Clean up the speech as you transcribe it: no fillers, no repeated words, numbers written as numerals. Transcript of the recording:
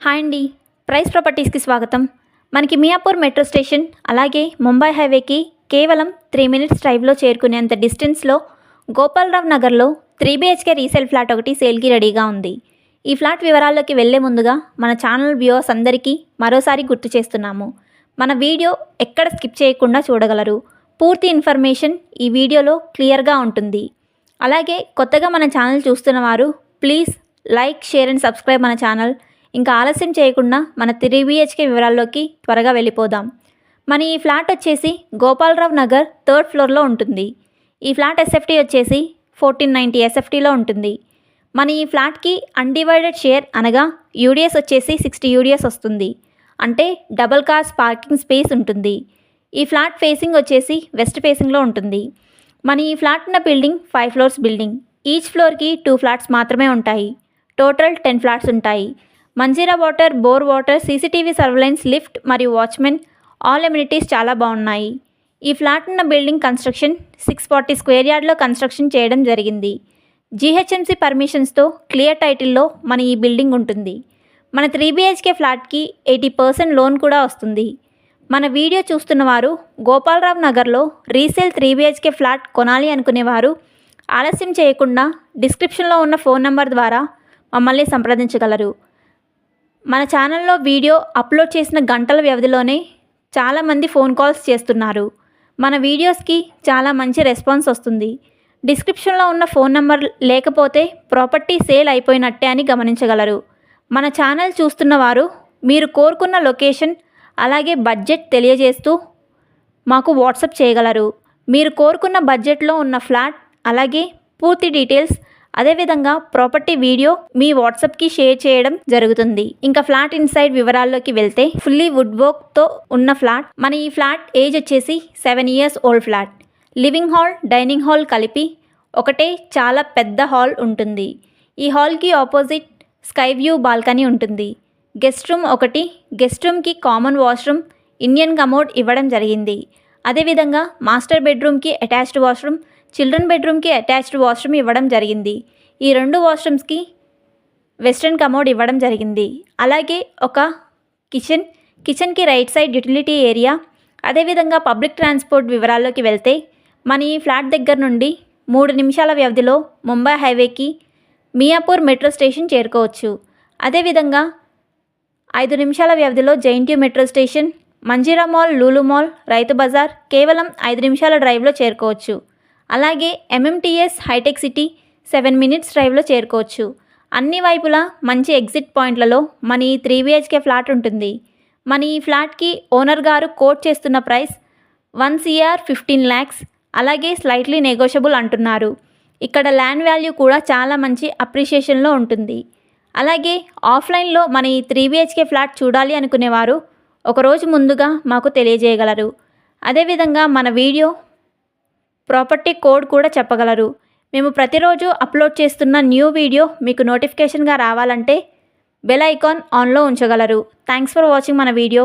Hi అండి. Price ప్రాపర్టీస్కి స్వాగతం. మనకి మియాపూర్ మెట్రో స్టేషన్ అలాగే ముంబై హైవేకి కేవలం 3 మినిట్స్ డ్రైవ్లో చేరుకునేంత డిస్టెన్స్లో గోపాలరావు నగర్లో 3 BHK రీసేల్ ఫ్లాట్ ఒకటి సేల్కి రెడీగా ఉంది. ఈ ఫ్లాట్ వివరాల్లోకి వెళ్లే ముందుగా మన ఛానల్ వ్యూవర్స్ అందరికీ మరోసారి గుర్తు చేస్తున్నాము, మన వీడియో ఎక్కడ స్కిప్ చేయకుండా చూడగలరు. పూర్తి ఇన్ఫర్మేషన్ ఈ వీడియోలో క్లియర్గా ఉంటుంది. అలాగే కొత్తగా మన ఛానల్ చూస్తున్న వారు please like, share and subscribe మన ఛానల్. ఇంకా ఆలస్యం చేయకుండా మన 3 BHK వివరాల్లోకి త్వరగా వెళ్ళిపోదాం. మన ఈ ఫ్లాట్ వచ్చేసి గోపాలరావు నగర్ 3rd ఫ్లోర్లో ఉంటుంది. ఈ ఫ్లాట్ SFT వచ్చేసి 1490 SFTలో ఉంటుంది. మన ఈ ఫ్లాట్కి అన్డివైడెడ్ షేర్ అనగా UDS వచ్చేసి 60 UDS వస్తుంది. అంటే డబుల్ కార్స్ పార్కింగ్ స్పేస్ ఉంటుంది. ఈ ఫ్లాట్ ఫేసింగ్ వచ్చేసి వెస్ట్ ఫేసింగ్లో ఉంటుంది. మన ఈ ఫ్లాట్ ఉన్న బిల్డింగ్ 5 ఫ్లోర్స్ బిల్డింగ్. ఈచ్ ఫ్లోర్కి 2 ఫ్లాట్స్ మాత్రమే ఉంటాయి. టోటల్ 10 ఫ్లాట్స్ ఉంటాయి. Manjira water, bore water, CCTV surveillance, lift మరియు వాచ్మెన్, ఆల్ ఎమ్యూనిటీస్ చాలా బాగున్నాయి. ఈ ఫ్లాట్ ఉన్న బిల్డింగ్ కన్స్ట్రక్షన్ 640 స్క్వేర్ యార్డ్లో కన్స్ట్రక్షన్ చేయడం జరిగింది. GHMC పర్మిషన్స్తో క్లియర్ టైటిల్లో మన ఈ బిల్డింగ్ ఉంటుంది. మన 3 BHK ఫ్లాట్కి 80% లోన్ కూడా వస్తుంది. మన వీడియో చూస్తున్న వారు గోపాలరావు నగర్లో రీసేల్ 3 BHK ఫ్లాట్ కొనాలి అనుకునేవారు ఆలస్యం చేయకుండా డిస్క్రిప్షన్లో ఉన్న ఫోన్ నెంబర్ ద్వారా మమ్మల్ని సంప్రదించగలరు. మన ఛానల్లో వీడియో అప్లోడ్ చేసిన గంటల వ్యవధిలోనే చాలామంది ఫోన్ కాల్స్ చేస్తున్నారు. మన వీడియోస్కి చాలా మంచి రెస్పాన్స్ వస్తుంది. డిస్క్రిప్షన్లో ఉన్న ఫోన్ నెంబర్ లేకపోతే ప్రాపర్టీ సేల్ అయిపోయినట్టే అని గమనించగలరు. మన ఛానల్ చూస్తున్న వారు మీరు కోరుకున్న లొకేషన్ అలాగే బడ్జెట్ తెలియజేస్తూ మాకు వాట్సాప్ చేయగలరు. మీరు కోరుకున్న బడ్జెట్లో ఉన్న ఫ్లాట్ అలాగే పూర్తి డీటెయిల్స్, అదేవిధంగా ప్రాపర్టీ వీడియో మీ వాట్సాప్కి షేర్ చేయడం జరుగుతుంది. ఇంకా ఫ్లాట్ ఇన్సైడ్ వివరాల్లోకి వెళ్తే ఫుల్లీ వుడ్ వర్క్తో ఉన్న ఫ్లాట్. మన ఈ ఫ్లాట్ ఏజ్ వచ్చేసి 7 years old flat. Living hall, dining hall కలిపి ఒకటే చాలా పెద్ద హాల్ ఉంటుంది. ఈ హాల్కి ఆపోజిట్ స్కై వ్యూ బాల్కనీ ఉంటుంది. గెస్ట్ రూమ్ ఒకటి, గెస్ట్ రూమ్కి కామన్ వాష్రూమ్, ఇండియన్ కమోడ్ ఇవ్వడం జరిగింది. అదేవిధంగా మాస్టర్ బెడ్రూమ్కి అటాచ్డ్ వాష్రూమ్, చిల్డ్రన్ బెడ్రూమ్కి అటాచ్డ్ వాష్రూమ్ ఇవ్వడం జరిగింది. ఈ 2 వాష్రూమ్స్కి వెస్ట్రన్ కమోడ్ ఇవ్వడం జరిగింది. అలాగే ఒక కిచెన్కి రైట్ సైడ్ యూటిలిటీ ఏరియా. అదేవిధంగా పబ్లిక్ ట్రాన్స్పోర్ట్ వివరాల్లోకి వెళ్తే మన ఈ ఫ్లాట్ దగ్గర నుండి 3 నిమిషాల వ్యవధిలో ముంబై హైవేకి మియాపూర్ మెట్రో స్టేషన్ చేరుకోవచ్చు. అదేవిధంగా 5 నిమిషాల వ్యవధిలో JNTU metro station, Manjira mall, Lulu mall, Rythu Bazaar కేవలం 5 నిమిషాల డ్రైవ్లో చేరుకోవచ్చు. అలాగే MMTS హైటెక్ సిటీ 7 మినిట్స్ డ్రైవ్లో చేరుకోవచ్చు. అన్ని వైపులా మంచి ఎగ్జిట్ పాయింట్లలో మన ఈ 3 BHK ఫ్లాట్ ఉంటుంది. మన ఈ ఫ్లాట్కి ఓనర్ గారు కోట్ చేస్తున్న ప్రైస్ 1 CR 15 lakhs, అలాగే స్లైట్లీ నెగోషియబుల్ అంటున్నారు. ఇక్కడ ల్యాండ్ వాల్యూ కూడా చాలా మంచి అప్రిషియేషన్లో ఉంటుంది. అలాగే ఆఫ్లైన్లో మన ఈ 3 BHK ఫ్లాట్ చూడాలి అనుకునేవారు ఒకరోజు ముందుగా మాకు తెలియజేయగలరు. అదేవిధంగా మన వీడియో ప్రాపర్టీ కోడ్ కూడా చెప్పగలరు. మేము ప్రతిరోజు అప్లోడ్ చేస్తున్న న్యూ వీడియో మీకు నోటిఫికేషన్గా రావాలంటే బెల్ ఐకాన్ ఆన్లో ఉంచగలరు. థ్యాంక్స్ ఫర్ వాచింగ్ మన వీడియో.